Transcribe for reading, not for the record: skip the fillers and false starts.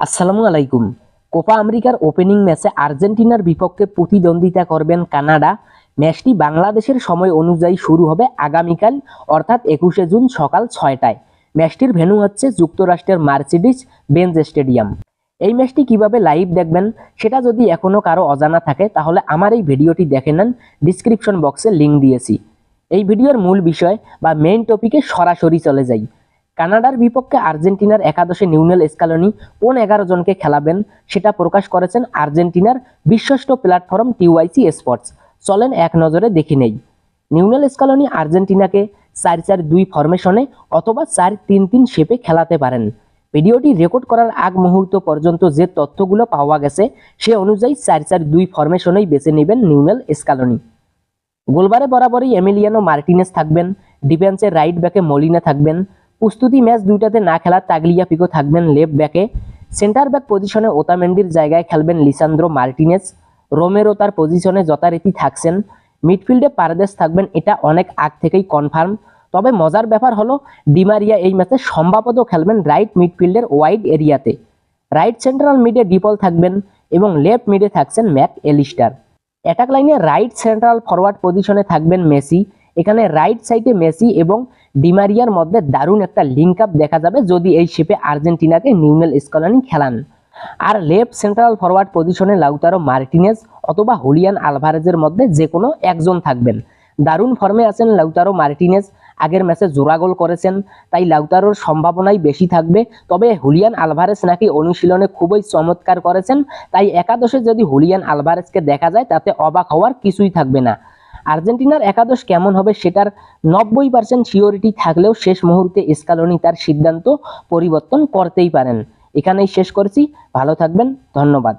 আসসালামু আলাইকুম। কোপা আমেরিকার ওপেনিং ম্যাচে আর্জেন্টিনার বিপক্ষে প্রতিদ্বন্দ্বিতা করবেন কানাডা। ম্যাচটি বাংলাদেশের সময় অনুযায়ী শুরু হবে আগামীকাল অর্থাৎ 21শে জুন সকাল 6টায়। ম্যাচটির ভেন্যু হচ্ছে যুক্তরাষ্ট্রের মার্সিডিজ বেঞ্জ স্টেডিয়াম। এই ম্যাচটি কিভাবে লাইভ দেখবেন সেটা যদি এখনও কারো অজানা থাকে তাহলে আমার এই ভিডিওটি দেখে নেন, ডিসক্রিপশন বক্সে লিঙ্ক দিয়েছি। এই ভিডিওর মূল বিষয় বা মেইন টপিকে সরাসরি চলে যাই। কানাডার বিপক্ষে আর্জেন্টিনার একাদশে লিওনেল স্ক্যালোনি কোন 11 জনকে খেলাবেন সেটা প্রকাশ করেছেন আর্জেন্টিনার বিশ্বস্ত প্ল্যাটফর্ম টিওয়াইসি স্পোর্টস। চলেন এক নজরে দেখে নেই। লিওনেল স্ক্যালোনি আর্জেন্টিনাকে 4-4-2 ফরমেশনে অথবা 4-3-3 শেপে খেলাতে পারেন। ভিডিওটি রেকর্ড করার আগ মুহূর্ত পর্যন্ত যে তথ্যগুলো পাওয়া গেছে সে অনুযায়ী 4-4-2 ফরমেশনেই বেছে নেবেন লিওনেল স্ক্যালোনি। গোলবারে বরাবরই এমিলিয়ানো মার্টিনেজ থাকবেন, ডিফেন্সে রাইট ব্যাকে মলিনা থাকবেন, প্রস্তুতি ম্যাচ দুইটাতে না খেলা তাগলিয়াফিকো থাকবেন লেফট ব্যাকে, সেন্টার ব্যাক পজিশনে ওতামেন্ডির জায়গায় খেলবেন লিসান্দ্রো মার্টিনেজ, রোমেরো তার পজিশনে যথারীতি থাকছেন, মিডফিল্ডে পারদেস থাকবেন, এটা অনেক আগ থেকেই কনফার্ম। তবে মজার ব্যাপার হলো ডিমারিয়া এই ম্যাচে সম্ভবত খেলবেন রাইট মিডফিল্ডের ওয়াইড এরিয়াতে। রাইট সেন্ট্রাল মিডে ডিপল থাকবেন এবং লেফট মিডে থাকছেন ম্যাক এলিস্টার। অ্যাটাক লাইনে রাইট সেন্ট্রাল ফরওয়ার্ড পজিশনে থাকবেন মেসি। এখানে রাইট সাইডে মেসি এবং ডিমারিয়ার মধ্যে দারুণ একটা লিঙ্ক আপ দেখা যাবে যদি এই শেপে আর্জেন্টিনাকে লিওনেল স্ক্যালোনি খেলান। আর লেফট সেন্ট্রাল ফরওয়ার্ড পজিশনে লাউতারো মার্টিনেজ অথবা হুলিয়ান আলভারেজের মধ্যে যে কোনো একজন থাকবেন। দারুণ ফর্মে আছেন লাউতারো মার্টিনেজ, আগের ম্যাচে জোড়া গোল করেছেন, তাই লাউতারোর সম্ভাবনাই বেশি থাকবে। তবে হুলিয়ান আলভারেজ নাকি অনুশীলনে খুবই চমৎকার করেছেন, তাই একাদশে যদি হুলিয়ান আলভারেজকে দেখা যায় তাতে অবাক হওয়ার কিছুই থাকবে না। আর্জেন্টিনার একাদশ কেমন হবে সেটার 90% সিওরিটি থাকলেও শেষ মুহূর্তে স্ক্যালোনি তার সিদ্ধান্ত পরিবর্তন করতেই পারেন। এখানেই শেষ করছি, ভালো থাকবেন, ধন্যবাদ।